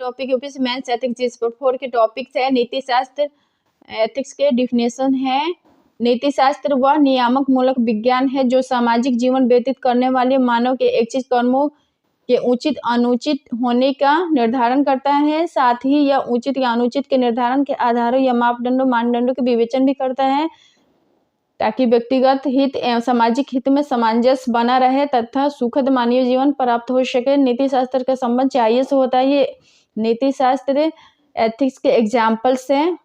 Topic UPSC mains ethics जिस पर 4 के टॉपिक्स है। नीति शास्त्र एथिक्स के डिफिनेशन है। नीति शास्त्र वह नियामक मूलक विज्ञान है जो सामाजिक जीवन व्यतीत करने वाले मानव के इच्छित कर्मों के उचित अनुचित होने का निर्धारण करता है। साथ ही यह उचित या अनुचित के निर्धारण के आधारों या मानदंडों के विवेचन भी करता है ताकि व्यक्तिगत हित एवं सामाजिक हित में सामंजस्य बना रहे तथा सुखद मानवीय जीवन प्राप्त हो सके। नीति शास्त्र का संबंध चाहिए से होता है। ये नीति शास्त्र एथिक्स के एग्जाम्पल्स हैं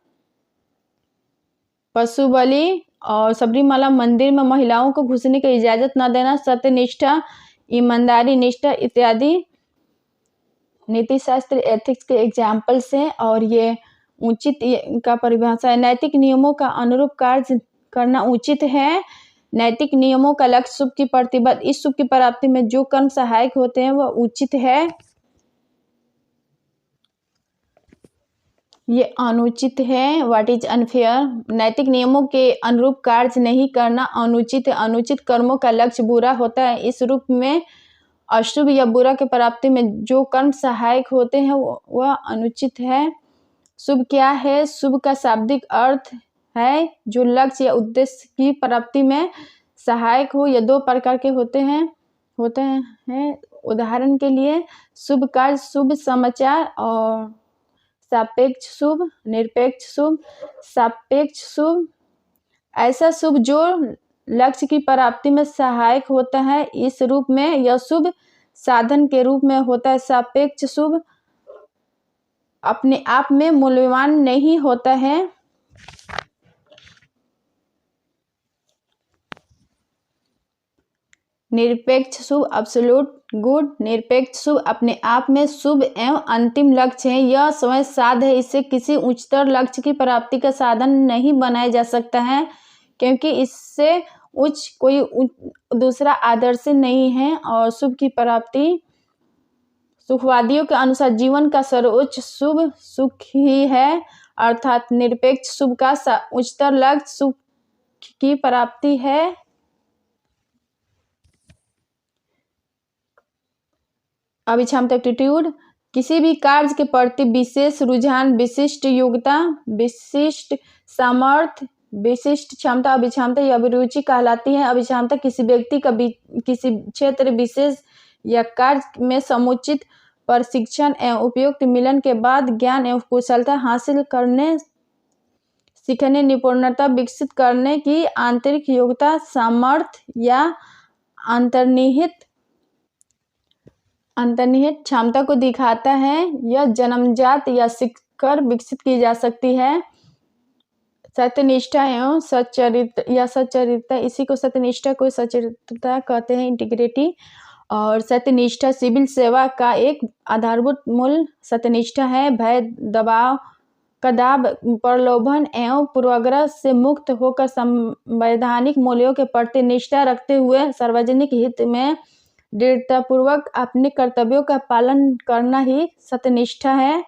पशु बलि और सबरीमाला मंदिर में महिलाओं को घुसने की इजाजत न देना, सत्यनिष्ठा, ईमानदारी, निष्ठा इत्यादि नीति शास्त्र एथिक्स के एग्जाम्पल्स हैं। और ये उचित का परिभाषा है। नैतिक नियमों का अनुरूप कार्य करना उचित है। नैतिक नियमों का लक्ष्य शुभ की प्रतिबद्ध, इस शुभ की प्राप्ति में जो कर्म सहायक होते हैं वह उचित है, ये अनुचित है। What is unfair? नैतिक नियमों के अनुरूप कार्य नहीं करना अनुचित है। अनुचित कर्मों का लक्ष्य बुरा होता है। इस रूप में अशुभ या बुरा के प्राप्ति में जो कर्म सहायक होते हैं वह अनुचित है। शुभ क्या है? शुभ का शाब्दिक अर्थ है जो लक्ष्य या उद्देश्य की प्राप्ति में सहायक हो। यह 2 प्रकार के होते हैं। उदाहरण के लिए शुभ कार्य, शुभ समाचार और सापेक्ष शुभ, निरपेक्ष शुभ। सापेक्ष शुभ ऐसा शुभ जो लक्ष्य की प्राप्ति में सहायक होता है। इस रूप में यह शुभ साधन के रूप में होता है। सापेक्ष शुभ अपने आप में मूल्यवान नहीं होता है। निरपेक्ष शुभ एब्सोल्यूट गुड। निरपेक्ष शुभ अपने आप में शुभ एवं अंतिम लक्ष्य है। यह स्वयं साध है। इसे किसी उच्चतर लक्ष्य की प्राप्ति का साधन नहीं बनाया जा सकता है क्योंकि इससे उच्च कोई दूसरा आदर्श नहीं है। और शुभ की प्राप्ति सुखवादियों के अनुसार जीवन का सर्वोच्च शुभ सुख ही है। अर्थात निरपेक्ष शुभ का उच्चतर लक्ष्य सुख की प्राप्ति है। अभिक्षामता एप्टीट्यूड किसी भी कार्य के प्रति विशेष रुझान, विशिष्ट योग्यता, विशिष्ट सामर्थ्य, विशिष्ट क्षमता, अभिक्षामता या अभिरुचि कहलाती है। अभिक्षामता किसी व्यक्ति का किसी क्षेत्र विशेष या कार्य में समुचित प्रशिक्षण एवं उपयुक्त मिलन के बाद ज्ञान एवं कुशलता हासिल करने, सीखने, निपुणता विकसित करने की आंतरिक योग्यता, सामर्थ्य या अंतर्निहित क्षमता को दिखाता है। यह जन्मजात या सीखकर विकसित की जा सकती है। सत्यनिष्ठा एवं सच्चरित्रता, इसी को सत्यनिष्ठा को सच्चरित्रता कहते हैं, इंटीग्रिटी। और सत्यनिष्ठा सिविल सेवा का एक आधारभूत मूल सत्यनिष्ठा है। भय, दबाव, कदाप, प्रलोभन एवं पूर्वाग्रह से मुक्त होकर संवैधानिक मूल्यों के प्रति निष्ठा रखते हुए सार्वजनिक हित में दृढ़तापूर्वक अपने कर्तव्यों का पालन करना ही सत्यनिष्ठा है।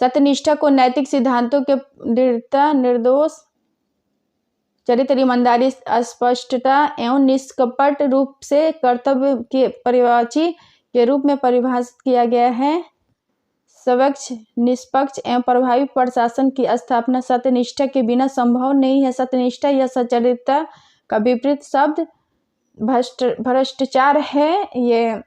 सत्यनिष्ठा को नैतिक सिद्धांतों के दृढ़ता, निर्दोष चरित्र, ईमानदारी, स्पष्टता एवं निष्कपट रूप से कर्तव्य के परिवाची के रूप में परिभाषित किया गया है। स्वच्छ, निष्पक्ष एवं प्रभावी प्रशासन की स्थापना सत्यनिष्ठा के बिना संभव नहीं है। सत्यनिष्ठा या सच्चरित्रता का विपरीत शब्द भ्रष्टाचार है। ये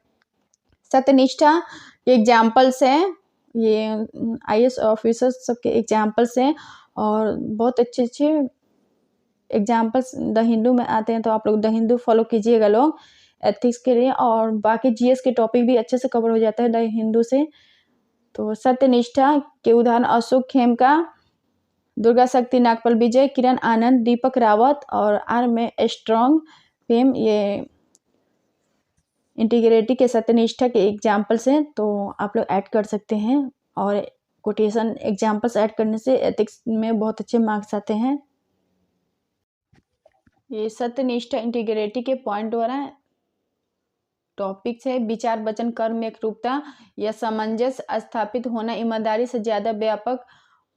सत्यनिष्ठा के एग्जाम्पल्स हैं, ये आईएएस ऑफिसर्स सबके एग्जाम्पल्स हैं और बहुत अच्छे अच्छे एग्जाम्पल्स द हिंदू में आते हैं। तो आप लोग द हिंदू फॉलो कीजिएगा लोग एथिक्स के लिए। और बाकी जीएस के टॉपिक भी अच्छे से कवर हो जाता है द हिंदू से। तो सत्यनिष्ठा के उदाहरण अशोक खेमका, दुर्गा शक्ति नागपाल विजय, किरण आनंद, दीपक रावत और आर में स्ट्रॉन्ग फेम, ये इंटीग्रिटी के सत्यनिष्ठा के एग्जाम्पल्स हैं। तो आप लोग ऐड कर सकते हैं और कोटेशन एग्जाम्पल्स ऐड करने से एथिक्स में बहुत अच्छे मार्क्स आते हैं। ये सत्यनिष्ठा इंटीग्रिटी के पॉइंट द्वारा टॉपिक्स है। विचार, वचन, कर्म एक रूपता या सामंजस्य स्थापित होना, ईमानदारी से ज्यादा व्यापक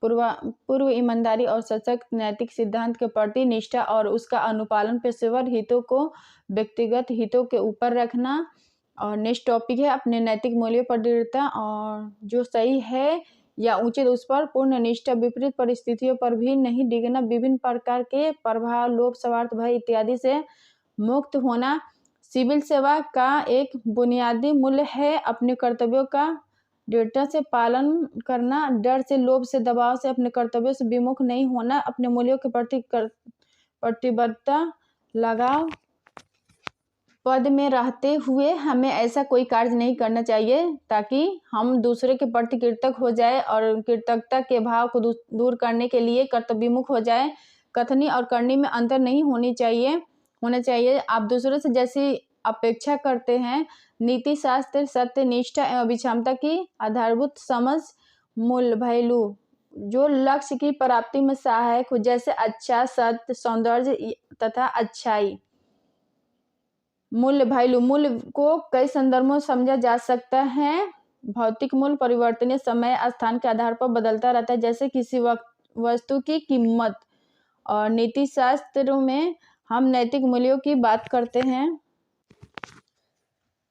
पूर्व ईमानदारी और सशक्त नैतिक सिद्धांत के प्रति निष्ठा और उसका अनुपालन, पेशेवर हितों को व्यक्तिगत हितों के ऊपर रखना, और नेक्स्ट टॉपिक है अपने नैतिक मूल्यों पर दृढ़ता, और जो सही है या उचित उस पर पूर्ण निष्ठा, विपरीत परिस्थितियों पर भी नहीं डिगना, विभिन्न प्रकार के प्रभाव, लोभ, स्वार्थ, भय इत्यादि से मुक्त होना। सिविल सेवा का एक बुनियादी मूल्य है अपने कर्तव्यों का दृढ़ता से पालन करना, डर से, लोभ से, दबाव से अपने कर्तव्यों से विमुख नहीं होना, अपने मूल्यों के प्रति प्रतिबद्धता, लगाव। पद में रहते हुए हमें ऐसा कोई कार्य नहीं करना चाहिए ताकि हम दूसरे के प्रति कृतज्ञ हो जाए और कृतज्ञता के भाव को दूर करने के लिए कर्तव्योन्मुख हो जाए। कथनी और करनी में अंतर नहीं होना चाहिए। आप दूसरों से जैसी अपेक्षा करते हैं। नीति शास्त्र, सत्य, निष्ठा एवं विषमता की आधारभूत समझ, मूल्य, वैल्यू जो लक्ष्य की प्राप्ति में सहायक हो, जैसे अच्छा, सत्य, सौंदर्य तथा अच्छाई। मूल्य, वैल्यू, मूल्य को कई संदर्भों में समझा जा सकता है। भौतिक मूल्य परिवर्तनीय समय, स्थान के आधार पर बदलता रहता है, जैसे किसी वस्तु की कीमत। और नीति शास्त्रों में हम नैतिक मूल्यों की बात करते हैं।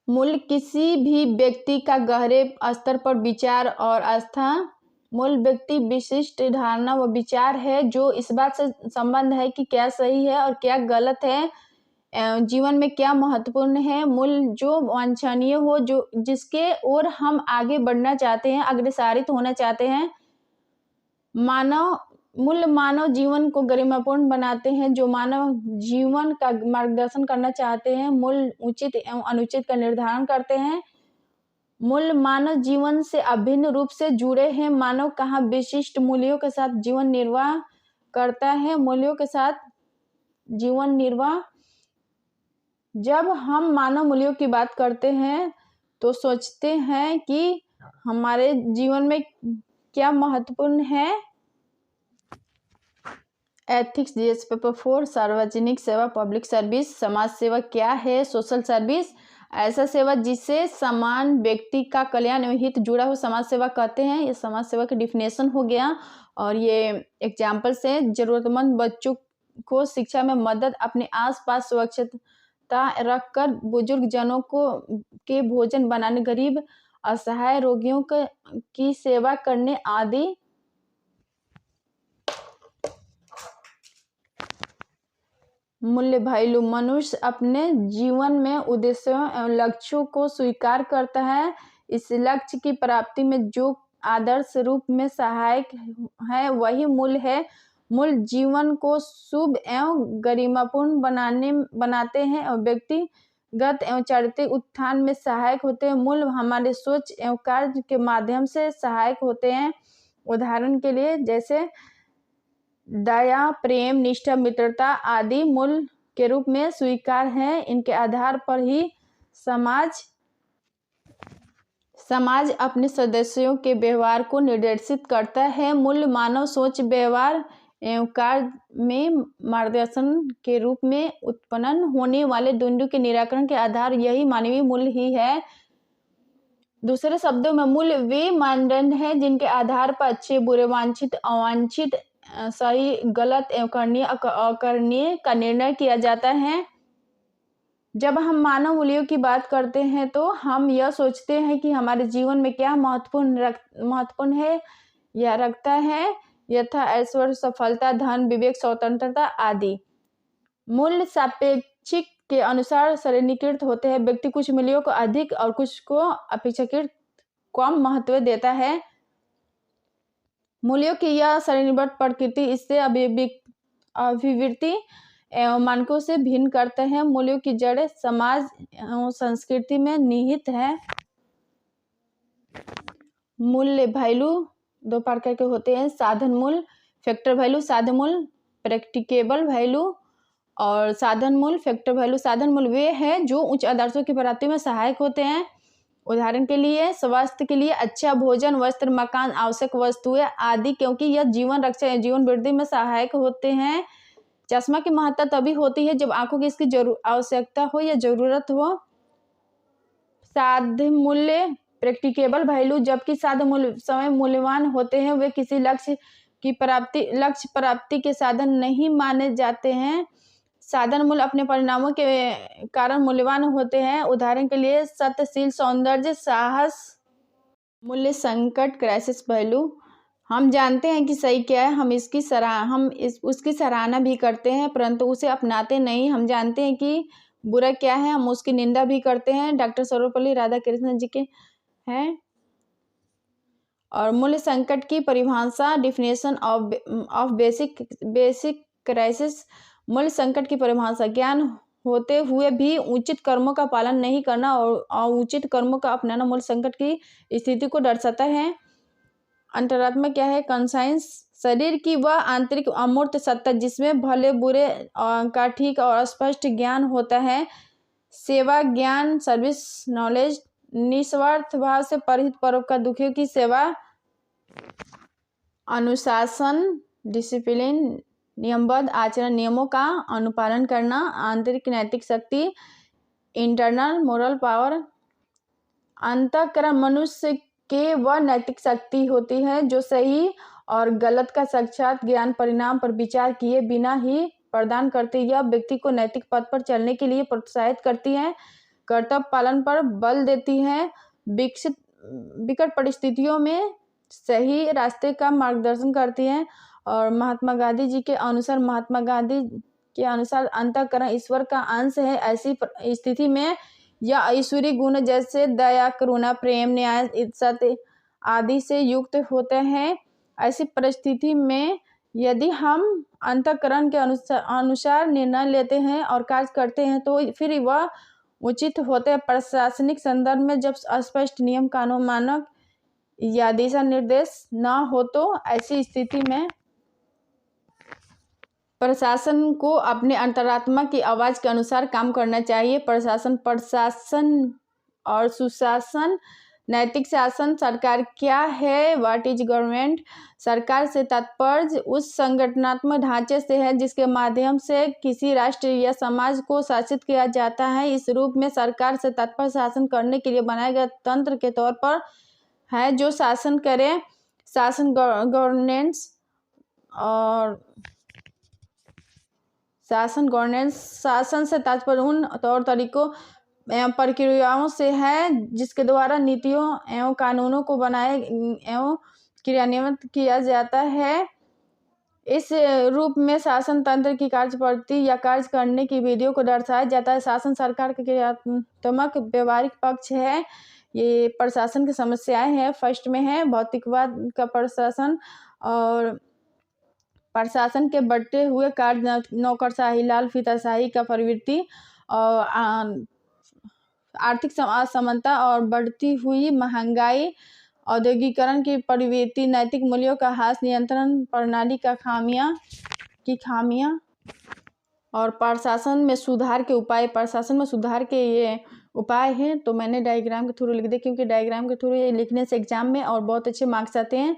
मूल्य किसी भी व्यक्ति का गहरे स्तर पर विचार और आस्था। मूल्य व्यक्ति विशिष्ट धारणा व विचार है जो इस बात से संबंध है कि क्या सही है और क्या गलत है, जीवन में क्या महत्वपूर्ण है। मूल्य जो वांछनीय हो, जो जिसके ओर हम आगे बढ़ना चाहते हैं, अग्रसरित होना चाहते हैं। मूल्य मानव जीवन को गरिमापूर्ण बनाते हैं, जो मानव जीवन का मार्गदर्शन करना चाहते हैं। मूल्य उचित एवं अनुचित का निर्धारण करते हैं। मूल्य मानव जीवन से अभिन्न रूप से जुड़े हैं। मानव कहाँ विशिष्ट मूल्यों के साथ जीवन निर्वाह करता है। मूल्यों के साथ जीवन निर्वाह। जब हम मानव मूल्यों की बात करते हैं तो सोचते हैं कि हमारे जीवन में क्या महत्वपूर्ण है। एथिक्स, जीएस पेपर 4, सार्वजनिक सेवा, पब्लिक सर्विस। समाज सेवा क्या है? सोशल सर्विस ऐसा सेवा जिससे समान व्यक्ति का कल्याण एवं हित जुड़ा हो समाज सेवा कहते हैं। ये समाज सेवा का डिफिनेशन हो गया। और ये एग्जाम्पल से जरूरतमंद बच्चों को शिक्षा में मदद, अपने आसपास स्वच्छता रखकर बुजुर्ग जनों के भोजन बनाने, गरीब असहाय रोगियों की सेवा करने आदि। मूल्य, वैल्यू मनुष्य अपने जीवन में उद्देश्यों एवं लक्ष्यों को स्वीकार करता है। इस लक्ष्य की प्राप्ति में जो आदर्श रूप में सहायक है वही मूल्य है। मूल्य जीवन को शुभ एवं गरिमापूर्ण बनाते हैं और व्यक्तिगत एवं चारित्रिक उत्थान में सहायक होते हैं। मूल्य हमारे सोच एवं कार्य के माध्यम से सहायक होते हैं। उदाहरण के लिए जैसे दया, प्रेम, निष्ठा, मित्रता आदि मूल्य के रूप में स्वीकार हैं। इनके आधार पर ही समाज अपने सदस्यों के व्यवहार को निर्देशित करता है। मूल्य मानव सोच, व्यवहार एवं कार्य में मार्गदर्शन के रूप में उत्पन्न होने वाले द्वंद्व के निराकरण के आधार यही मानवीय मूल्य ही है। दूसरे शब्दों में मूल्य वे मानदंड हैं जिनके आधार पर अच्छे, बुरे, वांछित, अवांछित, सही, गलत एवं करणीय, अकरणीय का निर्णय किया जाता है। जब हम मानव मूल्यों की बात करते हैं तो हम यह सोचते हैं कि हमारे जीवन में क्या महत्वपूर्ण है या रखता है, यथा ऐश्वर्य, सफलता, धन, विवेक, स्वतंत्रता आदि। मूल्य सापेक्षिक के अनुसार श्रेणीकृत होते हैं। व्यक्ति कुछ मूल्यों को अधिक और कुछ को अपेक्षाकृत कम महत्व देता है। मूल्यों की यह श्रेणीबद्ध प्रकृति इससे अभिवृत्ति एवं मानकों से भिन्न करते हैं। मूल्यों की जड़ समाज एवं संस्कृति में निहित है। मूल्य, वैल्यू दो प्रकार के होते हैं। साधन मूल्य, फैक्टर वैल्यू, साधन मूल्य, प्रैक्टिकेबल वैल्यू और साधन मूल्य, फैक्टर वैल्यू। साधन मूल्य वे हैं जो उच्च आदर्शों की प्राप्ति में सहायक होते हैं। उदाहरण के लिए स्वास्थ्य के लिए अच्छा भोजन, वस्त्र, मकान, आवश्यक वस्तुएं आदि, क्योंकि यह जीवन रक्षा या जीवन वृद्धि में सहायक होते हैं। चश्मा की महत्ता तभी होती है जब आंखों की इसकी आवश्यकता हो या जरूरत हो। साध्य मूल्य, प्रैक्टिकेबल वैल्यू, जबकि साध्य मूल्य समय मूल्यवान होते हैं। वे किसी लक्ष्य प्राप्ति के साधन नहीं माने जाते हैं। साधन मूल्य अपने परिणामों के कारण मूल्यवान होते हैं। उदाहरण के लिए सत्यशील, सौंदर्य, साहस, मूल्य संकट, क्राइसिस पहलू। हम जानते हैं कि सही क्या है, उसकी सराहना भी करते हैं परंतु उसे अपनाते नहीं। हम जानते हैं कि बुरा क्या है, हम उसकी निंदा भी करते हैं। डॉक्टर सर्वपल्ली राधाकृष्णन जी के हैं। और मूल्य संकट की परिभाषा, डिफिनेशन ऑफ बेसिक क्राइसिस। मूल्य संकट की परिभाषा, ज्ञान होते हुए भी उचित कर्मों का पालन नहीं करना और अनुचित कर्मों का अपनाना मूल्य संकट की स्थिति को दर्शाता है। अंतरात्मा क्या है? कॉन्साइंस, शरीर की वह आंतरिक अमूर्त सत्ता जिसमें भले बुरे का ठीक और स्पष्ट ज्ञान होता है। सेवा, ज्ञान, सर्विस, नॉलेज, निस्वार्थ भाव से परिहित परोपकार, दुखियों की सेवा। अनुशासन, डिसिप्लिन, नियमबद्ध आचरण, नियमों का अनुपालन करना। आंतरिक नैतिक शक्ति, इंटरनल मोरल पावर। अंतःकरण मनुष्य के वह नैतिक शक्ति होती है जो सही और गलत का साक्षात ज्ञान परिणाम पर विचार किए बिना ही प्रदान करती है। यह व्यक्ति को नैतिक पथ पर चलने के लिए प्रोत्साहित करती है, कर्तव्य पालन पर बल देती है, विकट परिस्थितियों में सही रास्ते का मार्गदर्शन करती है। और महात्मा गांधी के अनुसार अंतःकरण ईश्वर का अंश है। ऐसी स्थिति में यह ईश्वरीय गुण जैसे दया, करुणा, प्रेम, न्याय, सत्य आदि से युक्त होते हैं। ऐसी परिस्थिति में यदि हम अंतःकरण के अनुसार निर्णय लेते हैं और कार्य करते हैं तो फिर वह उचित होते हैं। प्रशासनिक संदर्भ में जब स्पष्ट नियम, कानून, मानक या दिशा निर्देश न हो तो ऐसी स्थिति में प्रशासन को अपने अंतरात्मा की आवाज के अनुसार काम करना चाहिए। प्रशासन और सुशासन। नैतिक शासन, सरकार क्या है? What is government? सरकार से तात्पर्य उस संगठनात्मक ढांचे से है जिसके माध्यम से किसी राष्ट्र या समाज को शासित किया जाता है। इस रूप में सरकार से तात्पर्य शासन करने के लिए बनाए गए तंत्र के तौर पर है जो शासन करे। शासन, गवर्नेंस और शासन से तात्पर्य उन तौर तरीकों एवं प्रक्रियाओं से है जिसके द्वारा नीतियों एवं कानूनों को बनाए एवं क्रियान्वित किया जाता है। इस रूप में शासन तंत्र की कार्य पद्धति या कार्य करने की विधियों को दर्शाया जाता है। शासन सरकार का क्रियात्मक व्यवहारिक पक्ष है। ये प्रशासन की समस्याएं हैं। फर्स्ट में है भौतिकवाद का प्रशासन और प्रशासन के बढ़ते हुए कार्य, नौकरशाही, लाल फीताशाही का प्रवृत्ति और आर्थिक असमानता और बढ़ती हुई महंगाई, औद्योगिकरण की प्रवृत्ति, नैतिक मूल्यों का ह्रास, नियंत्रण प्रणाली का खामियां और प्रशासन में सुधार के उपाय। प्रशासन में सुधार के ये उपाय हैं तो मैंने डायग्राम के थ्रू लिख दिया क्योंकि डायग्राम के थ्रू ये लिखने से एग्जाम में और बहुत अच्छे मार्क्स आते हैं।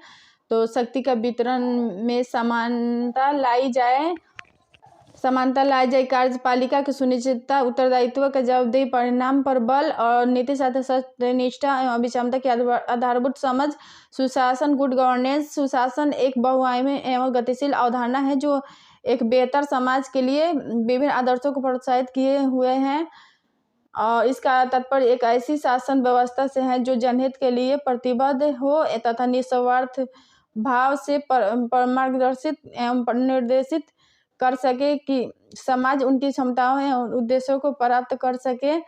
तो शक्ति का वितरण में समानता लाई जाए, कार्यपालिका की सुनिश्चितता, उत्तरदायित्व का जवाबदेही, परिणाम पर बल और नीति साथ सत्यनिष्ठा एवं अभिक्षमता की आधारभूत समझ। सुशासन, गुड गवर्नेंस। सुशासन एक बहुआयामी एवं गतिशील अवधारणा है जो एक बेहतर समाज के लिए विभिन्न आदर्शों को प्रोत्साहित किए हुए हैं और इसका तात्पर्य एक ऐसी शासन व्यवस्था से है जो जनहित के लिए प्रतिबद्ध हो तथा निस्वार्थ भाव से मार्गदर्शित एवं निर्देशित कर सके कि समाज उनकी क्षमताओं एवं उद्देश्यों को प्राप्त कर सके।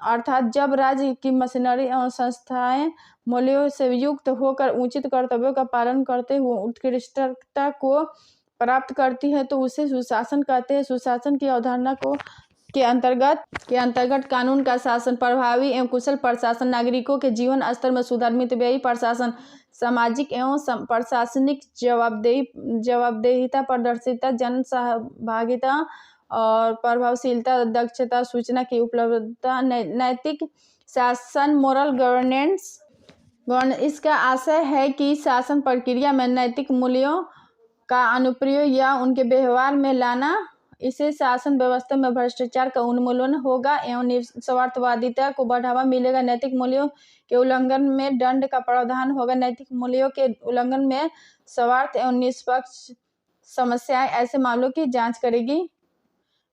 अर्थात जब राज्य की मशीनरी एवं संस्थाएं मूल्यों से युक्त होकर उचित कर्तव्यों का पालन करते हुए उत्कृष्टता को प्राप्त करती है तो उसे सुशासन कहते हैं। सुशासन की अवधारणा के अंतर्गत कानून का शासन, प्रभावी एवं कुशल प्रशासन, नागरिकों के जीवन स्तर में सुधार, मितव्ययी प्रशासन, सामाजिक एवं प्रशासनिक जवाबदेहिता, पारदर्शिता, जन सहभागिता और प्रभावशीलता, दक्षता, सूचना की उपलब्धता। नैतिक शासन, मोरल गवर्नेंस। इसका आशय है कि शासन प्रक्रिया में नैतिक मूल्यों का अनुप्रयोग या उनके व्यवहार में लाना। इसे शासन व्यवस्था में भ्रष्टाचार का उन्मूलन होगा एवं निस्वार्थवादिता को बढ़ावा मिलेगा। नैतिक मूल्यों के उल्लंघन में दंड का प्रावधान होगा। नैतिक मूल्यों के उल्लंघन में स्वार्थ एवं निष्पक्ष समस्याएं ऐसे मामलों की जांच करेगी।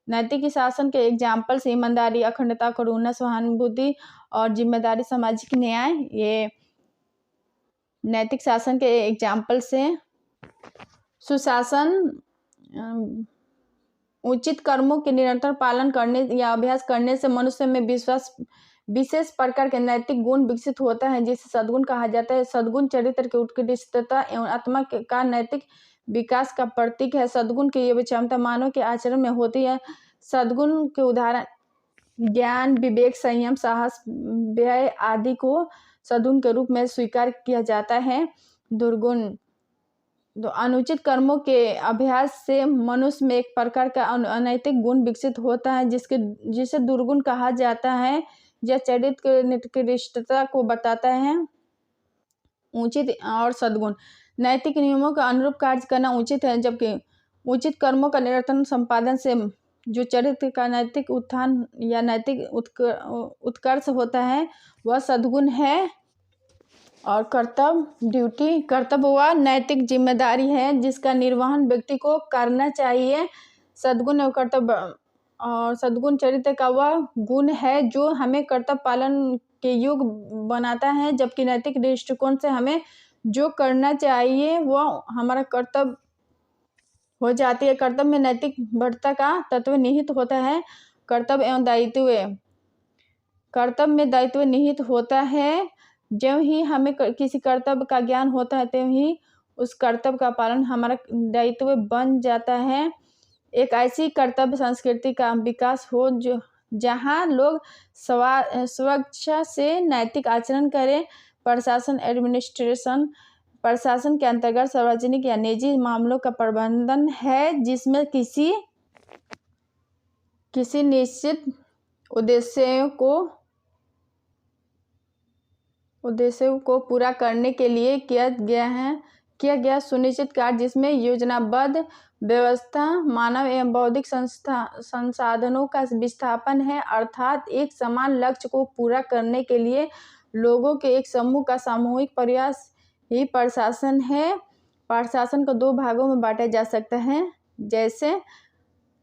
नैतिक शासन के एग्जाम्पल्स ईमानदारी, अखंडता, करुणा, सहानुभूति और जिम्मेदारी, सामाजिक न्याय, ये नैतिक शासन के एग्जाम्पल्स हैं। सुशासन उचित कर्मों के निरंतर पालन करने या अभ्यास करने से मनुष्य में विशेष प्रकार के नैतिक गुण विकसित होता है, जिसे सद्गुण कहा जाता है। सद्गुण चरित्र की उत्कृष्टता एवं आत्मा का नैतिक विकास का प्रतीक है। सद्गुण की यह क्षमता मानव के आचरण में होती है। सद्गुण के उदाहरण ज्ञान, विवेक, संयम, साहस, व्यय आदि को सद्गुण के रूप में स्वीकार किया जाता है। दुर्गुण अनुचित कर्मों के अभ्यास से मनुष्य में एक प्रकार का अनैतिक गुण विकसित होता है, जिसे दुर्गुण कहा जाता है। यह चरित्र की निकृष्टता को बताता है। उचित और सद्गुण नैतिक नियमों के अनुरूप कार्य करना उचित है, जबकि उचित कर्मों का निरंतर संपादन से जो चरित्र का नैतिक उत्थान या नैतिक उत्कर्ष होता है वह सद्गुण है। और कर्तव्य वह नैतिक जिम्मेदारी है जिसका निर्वहन व्यक्ति को करना चाहिए। सद्गुण और कर्तव्य और सद्गुण चरित्र का वह गुण है जो हमें कर्तव्य पालन के योग्य बनाता है, जबकि नैतिक दृष्टिकोण से हमें जो करना चाहिए वह हमारा कर्तव्य हो जाती है। कर्तव्य में नैतिक वैधता का तत्व निहित होता है। कर्तव्य में दायित्व निहित होता है। ज्यों ही हमें किसी कर्तव्य का ज्ञान होता है त्यों ही उस कर्तव्य का पालन हमारा दायित्व बन जाता है। एक ऐसी कर्तव्य संस्कृति का विकास हो जहां लोग स्वेच्छा से नैतिक आचरण करें। प्रशासन के अंतर्गत सार्वजनिक या निजी मामलों का प्रबंधन है, जिसमें किसी निश्चित उद्देश्यों को पूरा करने के लिए किया गया सुनिश्चित कार्य, जिसमें योजनाबद्ध व्यवस्था, मानव एवं बौद्धिक संसाधनों का विस्थापन है। अर्थात एक समान लक्ष्य को पूरा करने के लिए लोगों के एक समूह का सामूहिक प्रयास ही प्रशासन है। प्रशासन को दो भागों में बांटा जा सकता है, जैसे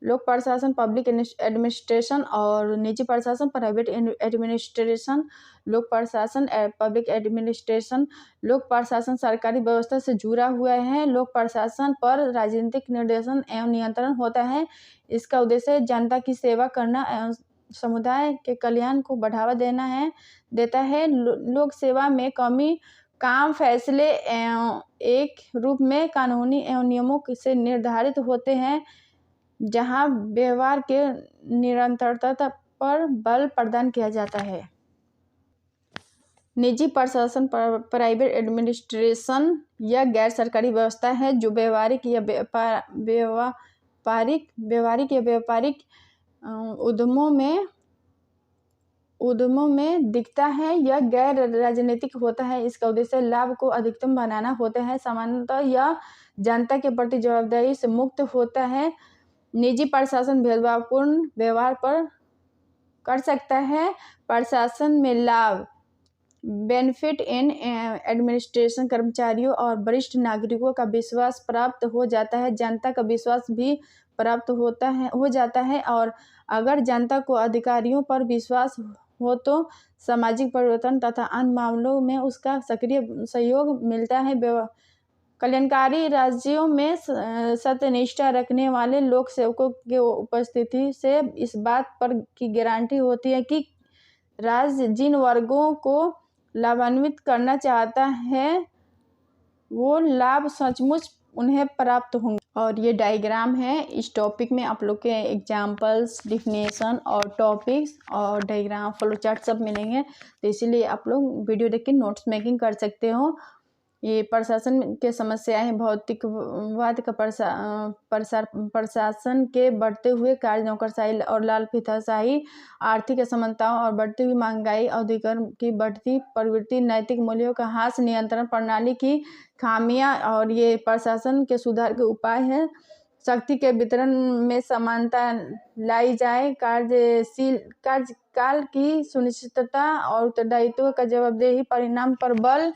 लोक प्रशासन पब्लिक एडमिनिस्ट्रेशन और निजी प्रशासन प्राइवेट एडमिनिस्ट्रेशन। लोक प्रशासन पब्लिक एडमिनिस्ट्रेशन लोक प्रशासन सरकारी व्यवस्था से जुड़ा हुआ है। लोक प्रशासन पर राजनीतिक निर्देशन एवं नियंत्रण होता है। इसका उद्देश्य जनता की सेवा करना एवं समुदाय के कल्याण को बढ़ावा देता है। लोक सेवा में काम फैसले एक रूप में कानूनी एवं नियमों से निर्धारित होते हैं, जहां व्यवहार के निरंतरता पर बल प्रदान किया जाता है। निजी प्रशासन प्राइवेट एडमिनिस्ट्रेशन यह गैर सरकारी व्यवस्था है जो व्यावहारिक या व्यापारिक उद्यमों में दिखता है। यह गैर राजनीतिक होता है। इसका उद्देश्य लाभ को अधिकतम बनाना होता है। सामान्यतः यह जनता के प्रति जवाबदेही से मुक्त होता है। निजी प्रशासन भेदभावपूर्ण व्यवहार पर कर सकता है। प्रशासन में लाभ बेनिफिट इन एडमिनिस्ट्रेशन कर्मचारियों और वरिष्ठ नागरिकों का विश्वास प्राप्त हो जाता है। जनता का विश्वास भी प्राप्त हो जाता है और अगर जनता को अधिकारियों पर विश्वास हो तो सामाजिक परिवर्तन तथा अन्य मामलों में उसका सक्रिय सहयोग मिलता है। कल्याणकारी राज्यों में सत्यनिष्ठा रखने वाले लोक सेवकों के उपस्थिति से इस बात पर की गारंटी होती है कि राज्य जिन वर्गों को लाभान्वित करना चाहता है वो लाभ सचमुच उन्हें प्राप्त होंगे। और ये डायग्राम है। इस टॉपिक में आप लोग के एग्जाम्पल्स, डिफिनेशन और टॉपिक्स और डायग्राम, फ्लो चार्ट सब मिलेंगे, तो इसीलिए आप लोग वीडियो देख के नोट्स मेकिंग कर सकते हो। ये प्रशासन के समस्याएं हैं। भौतिकवाद का प्रशासन के बढ़ते हुए कार्य, नौकरशाही और लाल फीताशाही, आर्थिक असमानताओं और बढ़ती हुई महंगाई, औद्योगिकरण की बढ़ती प्रवृत्ति, नैतिक मूल्यों का ह्रास, नियंत्रण प्रणाली की खामियां और ये प्रशासन के सुधार के उपाय हैं। शक्ति के वितरण में समानता लाई जाए, कार्यकाल की सुनिश्चितता और उत्तरदायित्व का जवाबदेही, परिणाम पर बल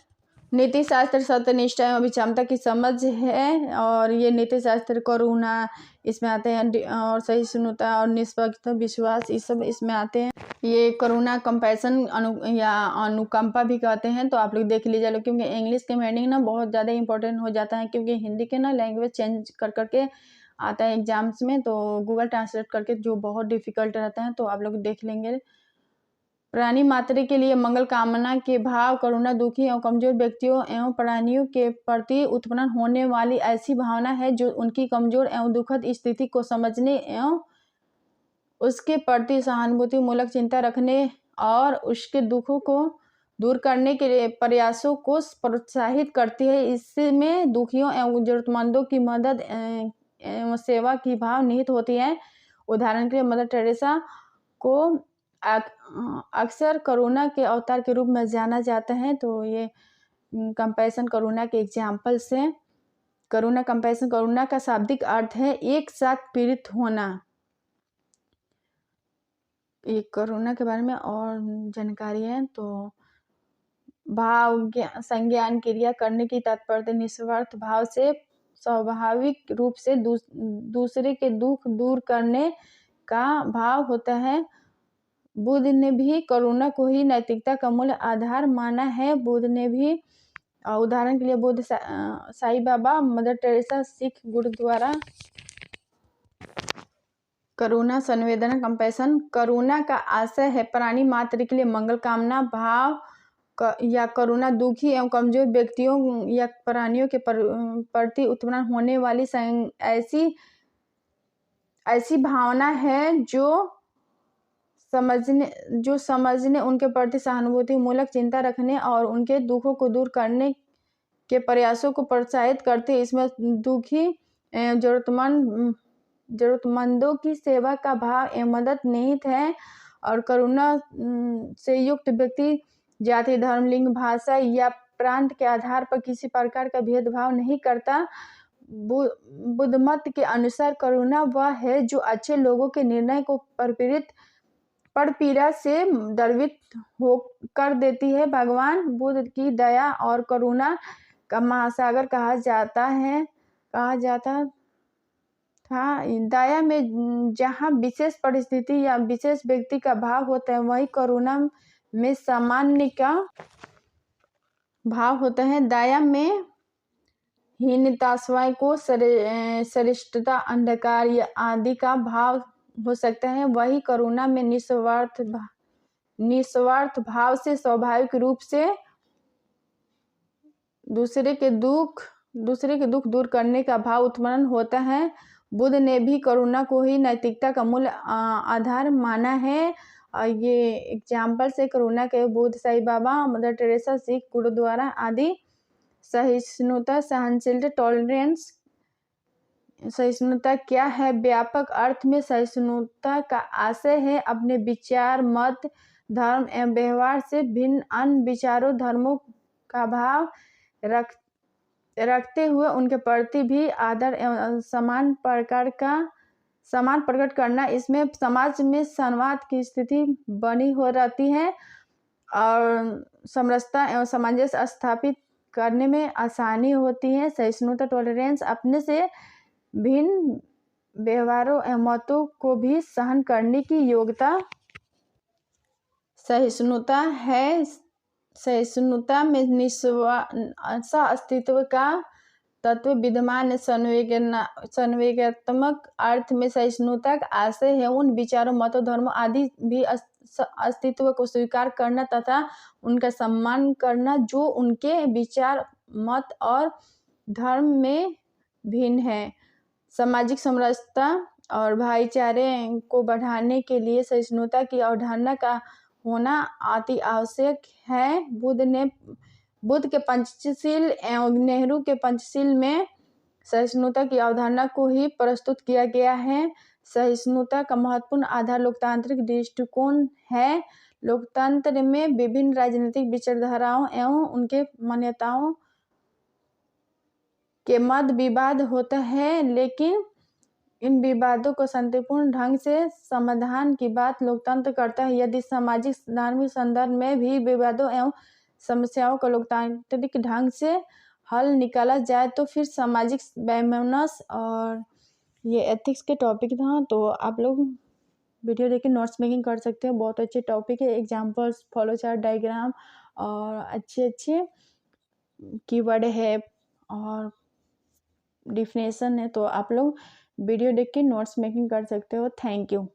नीति शास्त्र सत्यनिष्ठा एवं विषमता की समझ है, और ये नीति शास्त्र करुणा इसमें आते हैं, और सहिष्णुता और निष्पक्षता विश्वास ये सब इसमें आते हैं। ये करुणा कंपैशन या अनुकंपा भी कहते हैं, तो आप लोग देख लीजिए लोग, क्योंकि इंग्लिश के मीनिंग ना बहुत ज़्यादा इंपॉर्टेंट हो जाता है, क्योंकि हिंदी के ना लैंग्वेज चेंज कर करके आता है एग्जाम्स में, तो गूगल ट्रांसलेट करके जो बहुत डिफिकल्ट रहता है, तो आप लोग देख लेंगे। प्राणी मात्र के लिए मंगल कामना के भाव करुणा दुखी एवं कमजोर व्यक्तियों एवं प्राणियों के प्रति उत्पन्न होने वाली ऐसी भावना है जो उनकी कमजोर एवं दुखद स्थिति को समझने एवं उसके प्रति सहानुभूति मूलक चिंता रखने और उसके दुखों को दूर करने के लिए प्रयासों को प्रोत्साहित करती है। इसमें दुखियों एवं जरूरतमंदों की मदद एवं सेवा की भाव निहित होती है। उदाहरण के लिए मदर टेरेसा को अक्सर करुणा के अवतार के रूप में जाना जाता है। तो ये कंपैशन करुणा के एग्जाम्पल्स हैं। करुणा कंपैशन करुणा का शाब्दिक अर्थ है एक साथ पीड़ित होना। ये करुणा के बारे में और जानकारी है तो भाव संज्ञान क्रिया करने की तत्परता निस्वार्थ भाव से स्वाभाविक रूप से दूसरे के दुख दूर करने का भाव होता है। बुद्ध ने भी करुणा को ही नैतिकता का मूल आधार माना है। बुद्ध ने भी उदाहरण के लिए बुद्ध साईं बाबा मदर टेरेसा सिख गुरुद्वारा। करुणा संवेदना कंपैशन करुणा का आशय है प्राणी मात्र के लिए मंगल कामना भाव या करुणा दुखी एवं कमजोर व्यक्तियों या प्राणियों के प्रति उत्पन्न होने वाली ऐसी भावना है जो समझने उनके प्रति सहानुभूति मूलक चिंता रखने और उनके दुखों को दूर करने के प्रयासों को प्रोत्साहित करते हैं। इसमें दुखी जरूरतमंदों की सेवा का भाव एवं मदद निहित है। और करुणा से युक्त व्यक्ति जाति धर्म लिंग भाषा या प्रांत के आधार पर किसी प्रकार का भेदभाव नहीं करता। बुद्ध मत के अनुसार करुणा वह है जो अच्छे लोगों के निर्णय को पीड़ा से द्रवित हो कर देती है। भगवान बुद्ध की दया और करुणा का महासागर कहा जाता था। दया में जहाँ विशेष परिस्थिति या विशेष व्यक्ति का भाव होता है वही करुणा में सामान्य का भाव होता है। दया में हीनता स्वयं को श्रेष्ठता अंधकार या आदि का भाव हो सकता है। वही करुणा में निस्वार्थ भाव से स्वाभाविक रूप से दूसरे के दुख दूर करने का भाव उत्पन्न होता है। बुद्ध ने भी करुणा को ही नैतिकता का मूल आधार माना है। ये एग्जाम्पल से करुणा के बुद्ध साईं बाबा मदर टेरेसा सिख गुरुद्वारा आदि। सहिष्णुता सहनशीलता टॉलरेंस। सहिष्णुता क्या है? व्यापक अर्थ में सहिष्णुता का आशय है अपने विचार मत धर्म एवं व्यवहार से भिन्न अन्य विचारों धर्मों का भाव रखते हुए उनके प्रति भी आदर एवं सम्मान प्रकट करना। इसमें समाज में संवाद की स्थिति बनी हो रहती है और समरसता एवं सामंजस्य स्थापित करने में आसानी होती है। सहिष्णुता टॉलरेंस अपने से भिन्न व्यवहारों एवं मतों को भी सहन करने की योग्यता सहिष्णुता है। सहिष्णुता में सह अस्तित्व का तत्व विद्यमान है। संवेगात्मक अर्थ में सहिष्णुता का आशय है उन विचारों मतों धर्मों आदि भी अस्तित्व को स्वीकार करना तथा उनका सम्मान करना जो उनके विचार मत और धर्म में भिन्न है। सामाजिक समरसता और भाईचारे को बढ़ाने के लिए सहिष्णुता की अवधारणा का होना अति आवश्यक है। बुद्ध के पंचशील एवं नेहरू के पंचशील में सहिष्णुता की अवधारणा को ही प्रस्तुत किया गया है। सहिष्णुता का महत्वपूर्ण आधार लोकतांत्रिक दृष्टिकोण है। लोकतंत्र में विभिन्न राजनीतिक विचारधाराओं एवं उनके मान्यताओं के मध्य विवाद होता है, लेकिन इन विवादों को शांतिपूर्ण ढंग से समाधान की बात लोकतंत्र करता है। यदि सामाजिक धार्मिक संदर्भ में भी विवादों एवं समस्याओं का लोकतांत्रिक ढंग से हल निकाला जाए तो फिर सामाजिक वैमनस्य और ये एथिक्स के टॉपिक था। तो आप लोग वीडियो देख के नोट्स मेकिंग कर सकते हो। बहुत अच्छे टॉपिक है, एग्जाम्पल्स, फ्लो चार्ट, डायग्राम और अच्छे कीवर्ड है और डिफिनेशन है। तो आप लोग वीडियो देख के नोट्स मेकिंग कर सकते हो। Thank you.